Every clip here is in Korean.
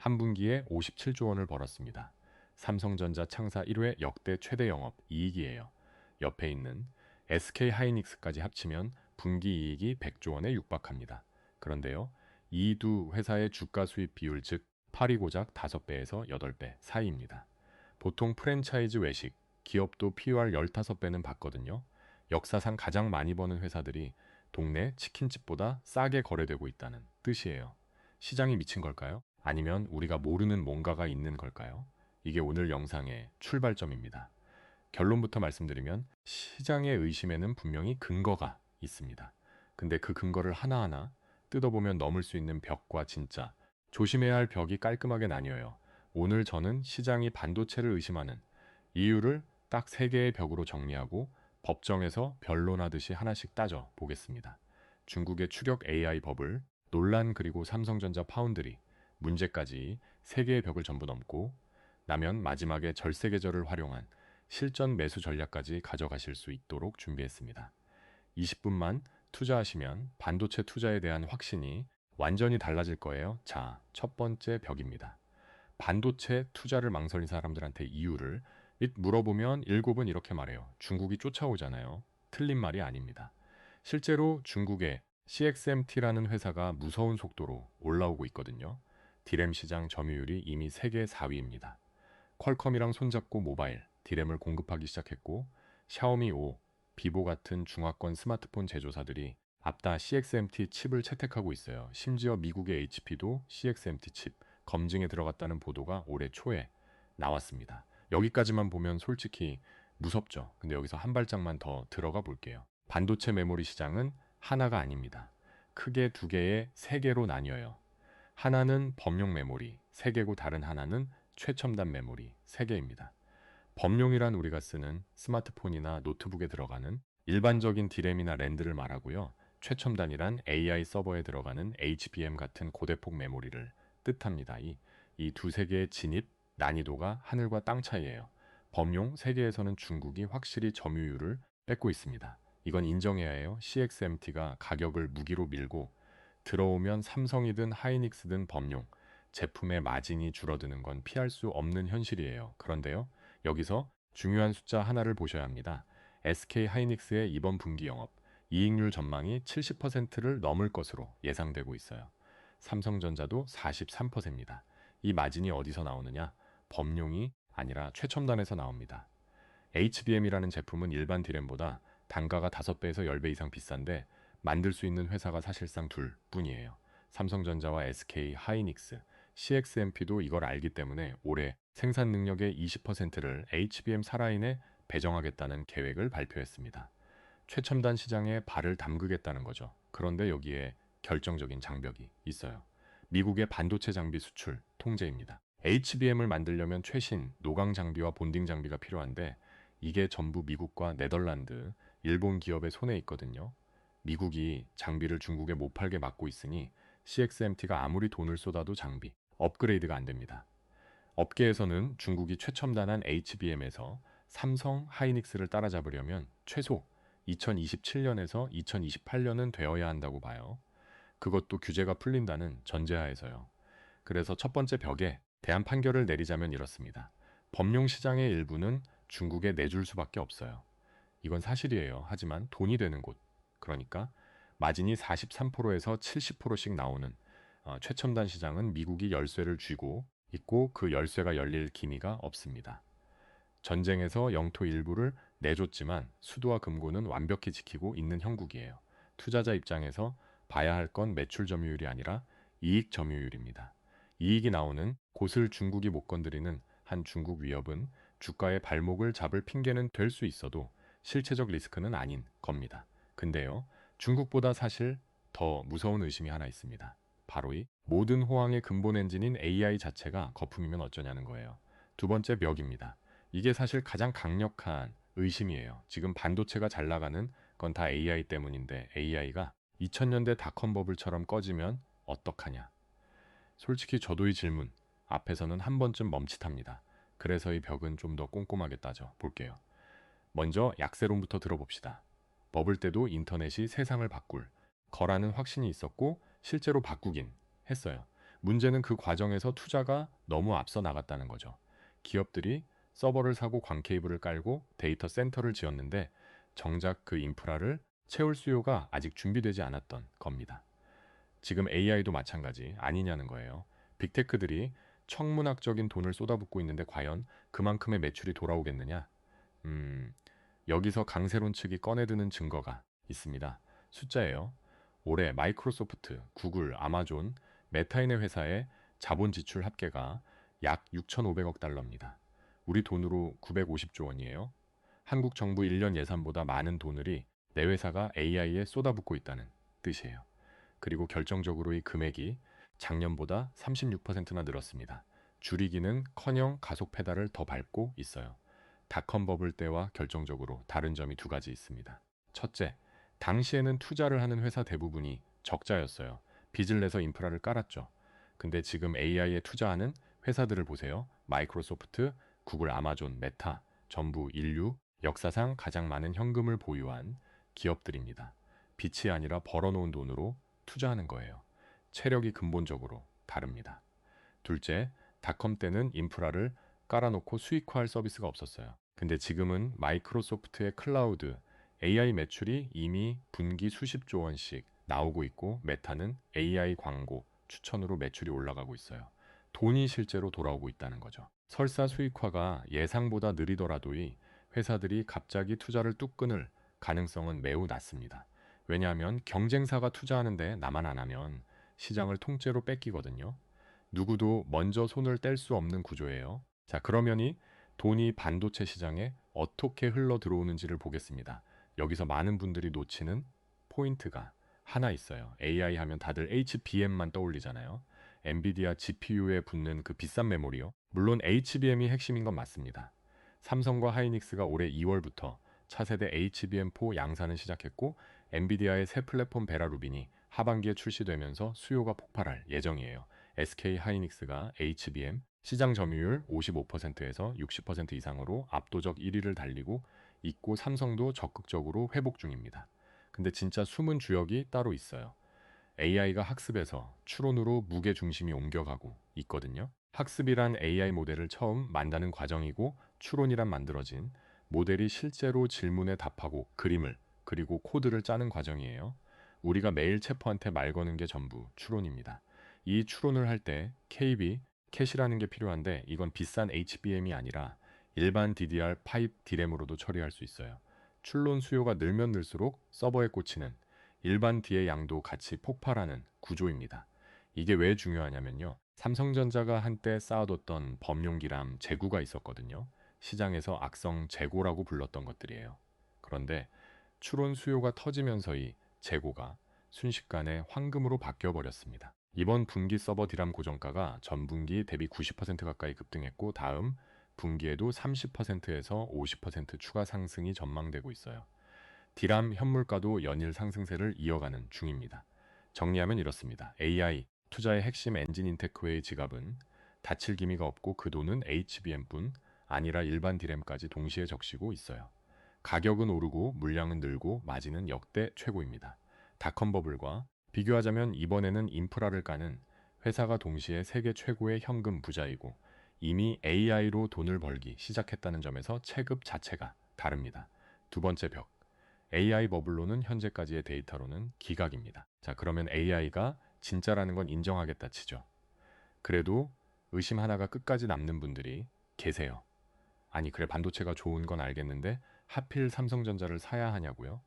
한 분기에 57조 원을 벌었습니다. 삼성전자 창사 1회 역대 최대 영업 이익이에요. 옆에 있는 SK 하이닉스까지 합치면 분기 이익이 100조 원에 육박합니다. 그런데요, 이 두 회사의 주가 수입 비율, 즉 파리 고작 5배에서 8배 사이입니다. 보통 프랜차이즈 외식, 기업도 PUR 15배는 받거든요. 역사상 가장 많이 버는 회사들이 동네 치킨집보다 싸게 거래되고 있다는 뜻이에요. 시장이 미친 걸까요? 아니면 우리가 모르는 뭔가가 있는 걸까요? 이게 오늘 영상의 출발점입니다. 결론부터 말씀드리면 시장의 의심에는 분명히 근거가 있습니다. 근데 그 근거를 하나하나 뜯어보면 넘을 수 있는 벽과 진짜, 조심해야 할 벽이 깔끔하게 나뉘어요. 오늘 저는 시장이 반도체를 의심하는 이유를 딱 3개의 벽으로 정리하고 법정에서 변론하듯이 하나씩 따져 보겠습니다. 중국의 추격 AI 버블, 논란, 그리고 삼성전자 파운드리, 문제까지 3개의 벽을 전부 넘고 나면 마지막에 절세 계절을 활용한 실전 매수 전략까지 가져가실 수 있도록 준비했습니다. 20분만 투자하시면 반도체 투자에 대한 확신이 완전히 달라질 거예요. 자, 첫 번째 벽입니다. 반도체 투자를 망설인 사람들한테 이유를 물어보면 7은 이렇게 말해요. 중국이 쫓아오잖아요. 틀린 말이 아닙니다. 실제로 중국의 CXMT라는 회사가 무서운 속도로 올라오고 있거든요. 디램 시장 점유율이 이미 세계 4위입니다. 퀄컴이랑 손잡고 모바일, 디램을 공급하기 시작했고 샤오미 5, 비보 같은 중화권 스마트폰 제조사들이 앞다 CXMT 칩을 채택하고 있어요. 심지어 미국의 HP도 CXMT 칩 검증에 들어갔다는 보도가 올해 초에 나왔습니다. 여기까지만 보면 솔직히 무섭죠. 근데 여기서 한 발짝만 더 들어가 볼게요. 반도체 메모리 시장은 하나가 아닙니다. 크게 2개의 3개로 나뉘어요. 하나는 범용 메모리 3개고 다른 하나는 최첨단 메모리 3개입니다. 범용이란 우리가 쓰는 스마트폰이나 노트북에 들어가는 일반적인 디램이나 랜드를 말하고요. 최첨단이란 AI 서버에 들어가는 HBM 같은 고대폭 메모리를 뜻합니다. 이 두세 개의 진입 난이도가 하늘과 땅 차이예요. 범용 세계에서는 중국이 확실히 점유율을 뺏고 있습니다. 이건 인정해야 해요. CXMT가 가격을 무기로 밀고 들어오면 삼성이든 하이닉스든 범용 제품의 마진이 줄어드는 건 피할 수 없는 현실이에요. 그런데요, 여기서 중요한 숫자 하나를 보셔야 합니다. SK 하이닉스의 이번 분기 영업 이익률 전망이 70%를 넘을 것으로 예상되고 있어요. 삼성전자도 43%입니다. 이 마진이 어디서 나오느냐? 범용이 아니라 최첨단에서 나옵니다. HBM이라는 제품은 일반 디램보다 단가가 5배에서 10배 이상 비싼데 만들 수 있는 회사가 사실상 둘 뿐이에요. 삼성전자와 SK 하이닉스, CXMP도 이걸 알기 때문에 올해 생산 능력의 20%를 HBM 사라인에 배정하겠다는 계획을 발표했습니다. 최첨단 시장에 발을 담그겠다는 거죠. 그런데 여기에 결정적인 장벽이 있어요. 미국의 반도체 장비 수출 통제입니다. HBM을 만들려면 최신 노광 장비와 본딩 장비가 필요한데 이게 전부 미국과 네덜란드, 일본 기업의 손에 있거든요. 미국이 장비를 중국에 못 팔게 막고 있으니 CXMT가 아무리 돈을 쏟아도 장비 업그레이드가 안 됩니다. 업계에서는 중국이 최첨단한 HBM에서 삼성 하이닉스를 따라잡으려면 최소 2027년에서 2028년은 되어야 한다고 봐요. 그것도 규제가 풀린다는 전제하에서요. 그래서 첫 번째 벽에 대한 판결을 내리자면 이렇습니다. 범용 시장의 일부는 중국에 내줄 수밖에 없어요. 이건 사실이에요. 하지만 돈이 되는 곳, 그러니까 마진이 43%에서 70%씩 나오는 최첨단 시장은 미국이 열쇠를 쥐고 있고 그 열쇠가 열릴 기미가 없습니다. 전쟁에서 영토 일부를 내줬지만 수도와 금고는 완벽히 지키고 있는 형국이에요. 투자자 입장에서 봐야 할 건 매출 점유율이 아니라 이익 점유율입니다. 이익이 나오는 곳을 중국이 못 건드리는 한 중국 위협은 주가의 발목을 잡을 핑계는 될 수 있어도 실체적 리스크는 아닌 겁니다. 근데요, 중국보다 사실 더 무서운 의심이 하나 있습니다. 바로 이 모든 호황의 근본 엔진인 AI 자체가 거품이면 어쩌냐는 거예요. 두 번째 벽입니다. 이게 사실 가장 강력한 의심이에요. 지금 반도체가 잘 나가는 건 다 AI 때문인데 AI가 2000년대 닷컴 버블처럼 꺼지면 어떡하냐. 솔직히 저도 이 질문 앞에서는 한 번쯤 멈칫합니다. 그래서 이 벽은 좀 더 꼼꼼하게 따져 볼게요. 먼저 약세론부터 들어봅시다. 버블 때도 인터넷이 세상을 바꿀 거라는 확신이 있었고 실제로 바꾸긴 했어요. 문제는 그 과정에서 투자가 너무 앞서 나갔다는 거죠. 기업들이 서버를 사고 광 케이블을 깔고 데이터 센터를 지었는데 정작 그 인프라를 채울 수요가 아직 준비되지 않았던 겁니다. 지금 AI도 마찬가지 아니냐는 거예요. 빅테크들이 청문학적인 돈을 쏟아붓고 있는데 과연 그만큼의 매출이 돌아오겠느냐? 여기서 강세론 측이 꺼내드는 증거가 있습니다. 숫자예요. 올해 마이크로소프트, 구글, 아마존, 메타인의 회사의 자본 지출 합계가 약 6,500억 달러입니다. 우리 돈으로 950조 원이에요. 한국 정부 1년 예산보다 많은 돈을 내 회사가 AI에 쏟아붓고 있다는 뜻이에요. 그리고 결정적으로 이 금액이 작년보다 36%나 늘었습니다. 줄이기는 커녕 가속 페달을 더 밟고 있어요. 닷컴 버블 때와 결정적으로 다른 점이 두 가지 있습니다. 첫째, 당시에는 투자를 하는 회사 대부분이 적자였어요. 빚을 내서 인프라를 깔았죠. 근데 지금 AI에 투자하는 회사들을 보세요. 마이크로소프트, 구글, 아마존, 메타, 전부 인류 역사상 가장 많은 현금을 보유한 기업들입니다. 빚이 아니라 벌어놓은 돈으로 투자하는 거예요. 체력이 근본적으로 다릅니다. 둘째, 닷컴 때는 인프라를 깔아놓고 수익화할 서비스가 없었어요. 근데 지금은 마이크로소프트의 클라우드, AI 매출이 이미 분기 수십조 원씩 나오고 있고 메타는 AI 광고 추천으로 매출이 올라가고 있어요. 돈이 실제로 돌아오고 있다는 거죠. 설사 수익화가 예상보다 느리더라도 이 회사들이 갑자기 투자를 뚝 끊을 가능성은 매우 낮습니다. 왜냐하면 경쟁사가 투자하는데 나만 안 하면 시장을 통째로 뺏기거든요. 누구도 먼저 손을 뗄 수 없는 구조예요. 자, 그러면 이 돈이 반도체 시장에 어떻게 흘러 들어오는지를 보겠습니다. 여기서 많은 분들이 놓치는 포인트가 하나 있어요. AI 하면 다들 HBM만 떠올리잖아요. 엔비디아 GPU에 붙는 그 비싼 메모리요. 물론 HBM이 핵심인 건 맞습니다. 삼성과 하이닉스가 올해 2월부터 차세대 HBM4 양산을 시작했고 엔비디아의 새 플랫폼 베라 루빈이 하반기에 출시되면서 수요가 폭발할 예정이에요. SK 하이닉스가 HBM 시장 점유율 55%에서 60% 이상으로 압도적 1위를 달리고 있고 삼성도 적극적으로 회복 중입니다. 근데 진짜 숨은 주역이 따로 있어요. AI가 학습에서 추론으로 무게 중심이 옮겨가고 있거든요. 학습이란 AI 모델을 처음 만드는 과정이고 추론이란 만들어진 모델이 실제로 질문에 답하고 그림을 그리고 코드를 짜는 과정이에요. 우리가 매일 셰퍼한테 말 거는 게 전부 추론입니다. 이 추론을 할 때 KB, 캐시라는 게 필요한데 이건 비싼 HBM이 아니라 일반 DDR5 D램으로도 처리할 수 있어요. 추론 수요가 늘면 늘수록 서버에 꽂히는 일반 D의 양도 같이 폭발하는 구조입니다. 이게 왜 중요하냐면요. 삼성전자가 한때 쌓아뒀던 범용기람 재고가 있었거든요. 시장에서 악성 재고라고 불렀던 것들이에요. 그런데 추론 수요가 터지면서 이 재고가 순식간에 황금으로 바뀌어 버렸습니다. 이번 분기 서버 디람 고정가가 전분기 대비 90% 가까이 급등했고 다음 분기에도 30%에서 50% 추가 상승이 전망되고 있어요. 디람 현물가도 연일 상승세를 이어가는 중입니다. 정리하면 이렇습니다. AI 투자의 핵심 엔진 인테크웨의 지갑은 닫힐 기미가 없고 그 돈은 HBM뿐 아니라 일반 디램까지 동시에 적시고 있어요. 가격은 오르고 물량은 늘고 마진은 역대 최고입니다. 닷컴 버블과 비교하자면 이번에는 인프라를 까는 회사가 동시에 세계 최고의 현금 부자이고 이미 AI로 돈을 벌기 시작했다는 점에서 체급 자체가 다릅니다. 두 번째 벽. AI 버블로는 현재까지의 데이터로는 기각입니다. 자, 그러면 AI가 진짜라는 건 인정하겠다 치죠. 그래도 의심 하나가 끝까지 남는 분들이 계세요. 아니, 그래 반도체가 좋은 건 알겠는데 하필 삼성전자를 사야 하냐고요?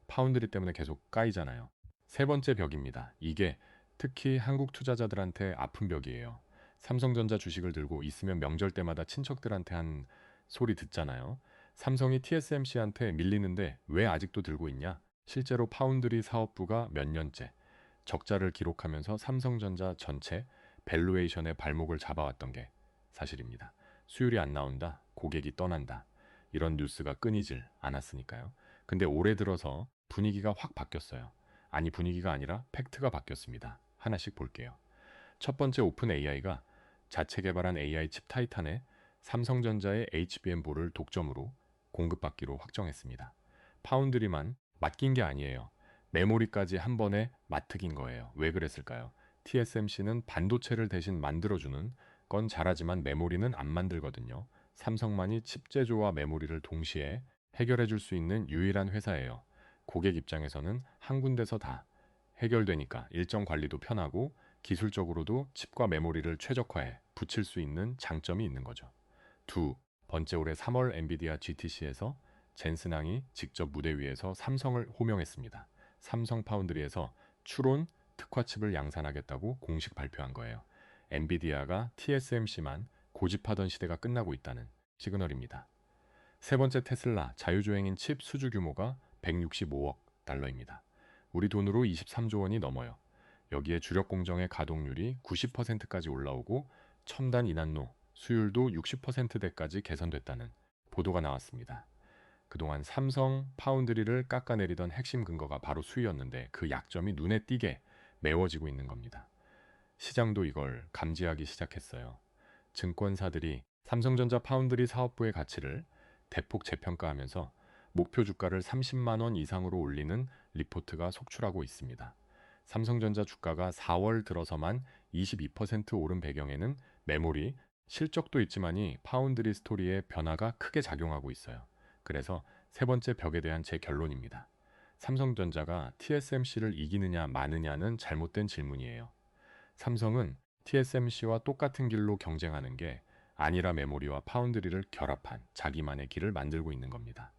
파운드리 때문에 계속 까이잖아요. 세 번째 벽입니다. 이게 특히 한국 투자자들한테 아픈 벽이에요. 삼성전자 주식을 들고 있으면 명절 때마다 친척들한테 한 소리 듣잖아요. 삼성이 TSMC한테 밀리는데 왜 아직도 들고 있냐? 실제로 파운드리 사업부가 몇 년째 적자를 기록하면서 삼성전자 전체 밸류에이션의 발목을 잡아왔던 게 사실입니다. 수율이 안 나온다, 고객이 떠난다. 이런 뉴스가 끊이질 않았으니까요. 근데 올해 들어서 분위기가 확 바뀌었어요. 아니, 분위기가 아니라 팩트가 바뀌었습니다. 하나씩 볼게요. 첫 번째, 오픈 AI가 자체 개발한 AI 칩 타이탄에 삼성전자의 HBM4를 독점으로 공급받기로 확정했습니다. 파운드리만 맡긴 게 아니에요. 메모리까지 한 번에 맡긴 거예요. 왜 그랬을까요? TSMC는 반도체를 대신 만들어주는 건 잘하지만 메모리는 안 만들거든요. 삼성만이 칩 제조와 메모리를 동시에 해결해 줄 수 있는 유일한 회사예요. 고객 입장에서는 한 군데서 다 해결되니까 일정 관리도 편하고 기술적으로도 칩과 메모리를 최적화해 붙일 수 있는 장점이 있는 거죠. 두 번째, 올해 3월 엔비디아 GTC에서 젠슨항이 직접 무대 위에서 삼성을 호명했습니다. 삼성 파운드리에서 추론 특화칩을 양산하겠다고 공식 발표한 거예요. 엔비디아가 TSMC만 고집하던 시대가 끝나고 있다는 시그널입니다. 세 번째, 테슬라 자율주행인 칩 수주 규모가 165억 달러입니다. 우리 돈으로 23조 원이 넘어요. 여기에 주력 공정의 가동률이 90%까지 올라오고 첨단 이난노 수율도 60%대까지 개선됐다는 보도가 나왔습니다. 그동안 삼성 파운드리를 깎아내리던 핵심 근거가 바로 수위였는데 그 약점이 눈에 띄게 메워지고 있는 겁니다. 시장도 이걸 감지하기 시작했어요. 증권사들이 삼성전자 파운드리 사업부의 가치를 대폭 재평가하면서 목표 주가를 30만 원 이상으로 올리는 리포트가 속출하고 있습니다. 삼성전자 주가가 4월 들어서만 22% 오른 배경에는 메모리, 실적도 있지만이 파운드리 스토리의 변화가 크게 작용하고 있어요. 그래서 세 번째 벽에 대한 제 결론입니다. 삼성전자가 TSMC를 이기느냐 마느냐는 잘못된 질문이에요. 삼성은 TSMC와 똑같은 길로 경쟁하는 게 아니라 메모리와 파운드리를 결합한 자기만의 길을 만들고 있는 겁니다.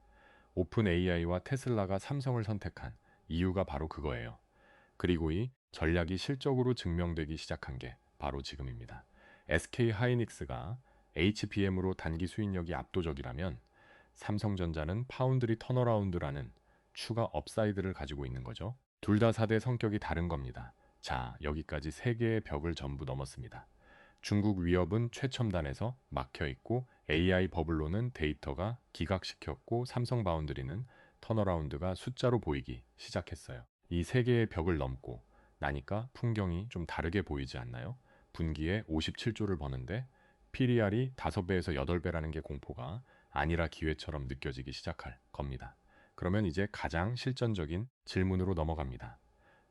오픈 AI와 테슬라가 삼성을 선택한 이유가 바로 그거예요. 그리고 이 전략이 실적으로 증명되기 시작한 게 바로 지금입니다. SK 하이닉스가 HBM으로 단기 수익력이 압도적이라면 삼성전자는 파운드리 턴어라운드라는 추가 업사이드를 가지고 있는 거죠. 둘 다 4대 성격이 다른 겁니다. 자, 여기까지 세 개의 벽을 전부 넘었습니다. 중국 위협은 최첨단에서 막혀있고 AI 버블로는 데이터가 기각시켰고 삼성 바운드리는 턴어라운드가 숫자로 보이기 시작했어요. 이 세 개의 벽을 넘고 나니까 풍경이 좀 다르게 보이지 않나요? 분기에 57조를 버는데 PDR이 5배에서 8배라는 게 공포가 아니라 기회처럼 느껴지기 시작할 겁니다. 그러면 이제 가장 실전적인 질문으로 넘어갑니다.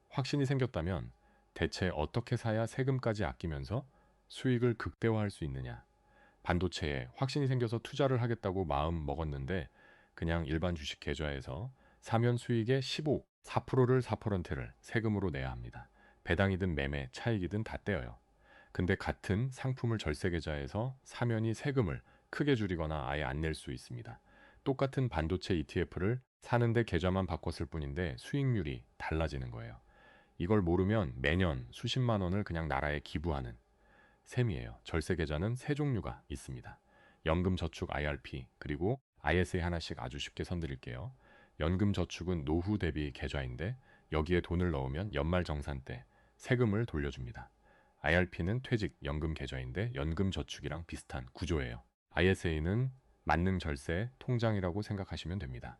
확신이 생겼다면 대체 어떻게 사야 세금까지 아끼면서 수익을 극대화할 수 있느냐? 반도체에 확신이 생겨서 투자를 하겠다고 마음 먹었는데 그냥 일반 주식 계좌에서 사면 수익의 15, 4%를 4%를 세금으로 내야 합니다. 배당이든 매매, 차익이든 다 떼어요. 근데 같은 상품을 절세 계좌에서 사면이 세금을 크게 줄이거나 아예 안 낼 수 있습니다. 똑같은 반도체 ETF를 사는데 계좌만 바꿨을 뿐인데 수익률이 달라지는 거예요. 이걸 모르면 매년 수십만 원을 그냥 나라에 기부하는 셈이에요. 절세 계좌는 세 종류가 있습니다. 연금저축 IRP 그리고 ISA 하나씩 아주 쉽게 선드릴게요. 연금저축은 노후 대비 계좌인데 여기에 돈을 넣으면 연말정산 때 세금을 돌려줍니다. IRP는 퇴직 연금 계좌인데 연금저축이랑 비슷한 구조예요. ISA는 만능절세 통장이라고 생각하시면 됩니다.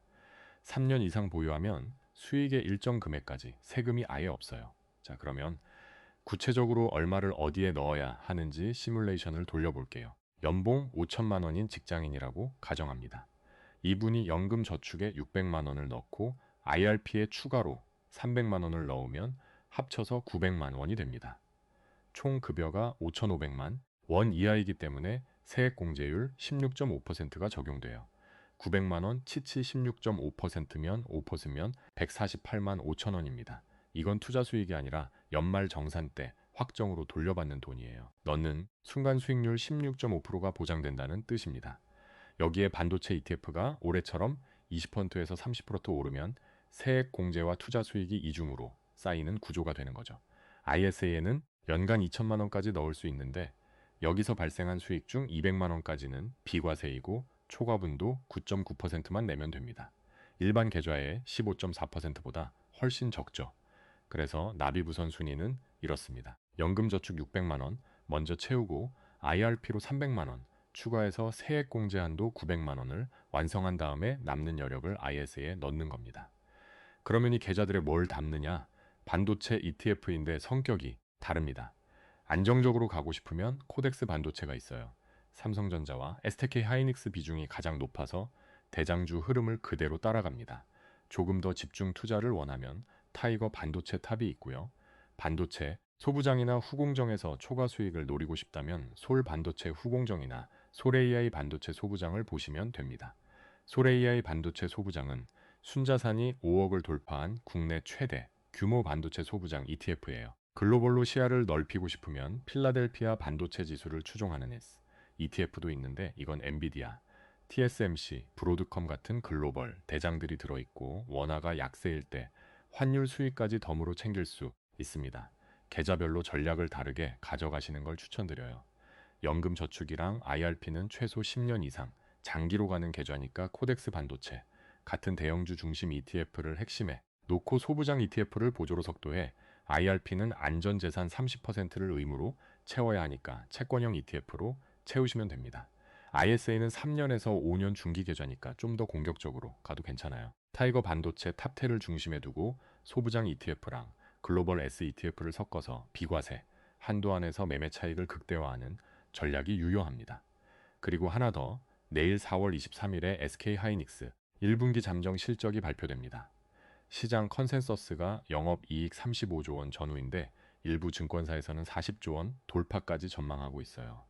3년 이상 보유하면 수익의 일정 금액까지 세금이 아예 없어요. 자, 그러면 구체적으로 얼마를 어디에 넣어야 하는지 시뮬레이션을 돌려볼게요. 연봉 5천만 원인 직장인이라고 가정합니다. 이분이 연금 저축에 600만 원을 넣고 IRP에 추가로 300만 원을 넣으면 합쳐서 900만 원이 됩니다. 총 급여가 5,500만 원 이하이기 때문에 세액공제율 16.5%가 적용돼요. 900만 원 치치 16.5%면 5%면 148만 5천 원입니다. 이건 투자 수익이 아니라 연말 정산 때 확정으로 돌려받는 돈이에요. 넣는 순간 수익률 16.5%가 보장된다는 뜻입니다. 여기에 반도체 ETF가 올해처럼 20%에서 30% 오르면 세액 공제와 투자 수익이 이중으로 쌓이는 구조가 되는 거죠. ISA에는 연간 2천만 원까지 넣을 수 있는데 여기서 발생한 수익 중 200만 원까지는 비과세이고 초과분도 9.9%만 내면 됩니다. 일반 계좌의 15.4%보다 훨씬 적죠. 그래서 납입우선 순위는 이렇습니다. 연금저축 600만 원 먼저 채우고 IRP로 300만 원 추가해서 세액공제 한도 900만 원을 완성한 다음에 남는 여력을 ISA에 넣는 겁니다. 그러면 이 계좌들에 뭘 담느냐? 반도체 ETF인데 성격이 다릅니다. 안정적으로 가고 싶으면 코덱스 반도체가 있어요. 삼성전자와 SK 하이닉스 비중이 가장 높아서 대장주 흐름을 그대로 따라갑니다. 조금 더 집중 투자를 원하면 타이거 반도체 탑이 있고요. 반도체 소부장이나 후공정에서 초과 수익을 노리고 싶다면 솔 반도체 후공정이나 솔 AI 반도체 소부장을 보시면 됩니다. 솔 AI 반도체 소부장은 순자산이 5억을 돌파한 국내 최대 규모 반도체 소부장 ETF예요. 글로벌로 시야를 넓히고 싶으면 필라델피아 반도체 지수를 추종하는 ETF도 있는데 이건 엔비디아, TSMC, 브로드컴 같은 글로벌 대장들이 들어있고 원화가 약세일 때 환율 수익까지 덤으로 챙길 수 있습니다. 계좌별로 전략을 다르게 가져가시는 걸 추천드려요. 연금 저축이랑 IRP는 최소 10년 이상 장기로 가는 계좌니까 코덱스 반도체 같은 대형주 중심 ETF를 핵심에 놓고 소부장 ETF를 보조로 석도해 IRP는 안전재산 30%를 의무로 채워야 하니까 채권형 ETF로 채우시면 됩니다. ISA는 3년에서 5년 중기 계좌니까 좀 더 공격적으로 가도 괜찮아요. 타이거 반도체 탑10을 중심에 두고 소부장 ETF랑 글로벌 S ETF를 섞어서 비과세, 한도 안에서 매매 차익을 극대화하는 전략이 유효합니다. 그리고 하나 더, 내일 4월 23일에 SK하이닉스 1분기 잠정 실적이 발표됩니다. 시장 컨센서스가 영업이익 35조 원 전후인데 일부 증권사에서는 40조 원 돌파까지 전망하고 있어요.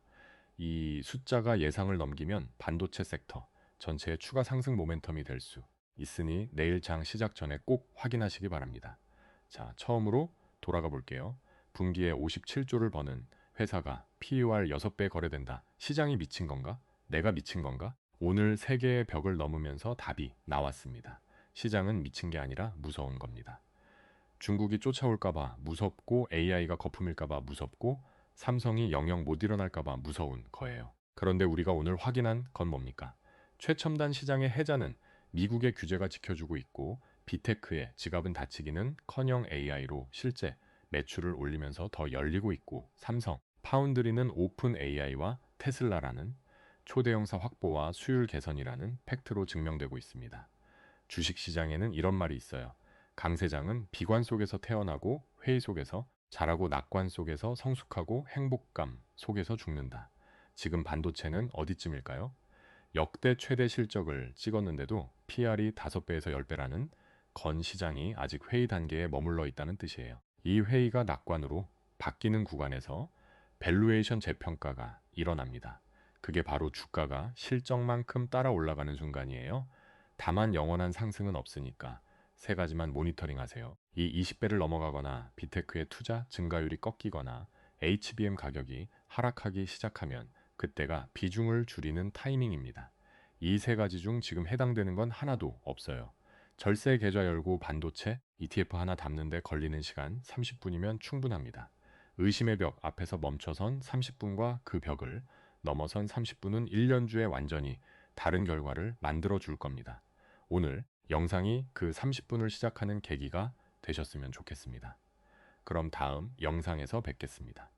이 숫자가 예상을 넘기면 반도체 섹터 전체의 추가 상승 모멘텀이 될 수 있으니 내일 장 시작 전에 꼭 확인하시기 바랍니다. 자, 처음으로 돌아가 볼게요. 분기에 57조를 버는 회사가 PER 6배 거래된다. 시장이 미친 건가? 내가 미친 건가? 오늘 세계의 벽을 넘으면서 답이 나왔습니다. 시장은 미친 게 아니라 무서운 겁니다. 중국이 쫓아올까봐 무섭고 AI가 거품일까봐 무섭고 삼성이 영영 못 일어날까봐 무서운 거예요. 그런데 우리가 오늘 확인한 건 뭡니까? 최첨단 시장의 해자는 미국의 규제가 지켜주고 있고 빅테크의 지갑은 닫히기는 커녕 AI로 실제 매출을 올리면서 더 열리고 있고 삼성, 파운드리는 오픈 AI와 테슬라라는 초대형사 확보와 수율 개선이라는 팩트로 증명되고 있습니다. 주식시장에는 이런 말이 있어요. 강세장은 비관 속에서 태어나고 회의 속에서 자라고 낙관 속에서 성숙하고 행복감 속에서 죽는다. 지금 반도체는 어디쯤일까요? 역대 최대 실적을 찍었는데도 PR이 5배에서 10배라는 건 시장이 아직 회의 단계에 머물러 있다는 뜻이에요. 이 회의가 낙관으로 바뀌는 구간에서 밸류에이션 재평가가 일어납니다. 그게 바로 주가가 실적만큼 따라 올라가는 순간이에요. 다만 영원한 상승은 없으니까 세 가지만 모니터링 하세요. 이 20배를 넘어가거나 비테크의 투자 증가율이 꺾이거나 HBM 가격이 하락하기 시작하면 그때가 비중을 줄이는 타이밍입니다. 이 세 가지 중 지금 해당되는 건 하나도 없어요. 절세 계좌 열고 반도체 ETF 하나 담는데 걸리는 시간 30분이면 충분합니다. 의심의 벽 앞에서 멈춰선 30분과 그 벽을 넘어선 30분은 1년주에 완전히 다른 결과를 만들어 줄 겁니다. 오늘 영상이 그 30분을 시작하는 계기가 되셨으면 좋겠습니다. 그럼 다음 영상에서 뵙겠습니다.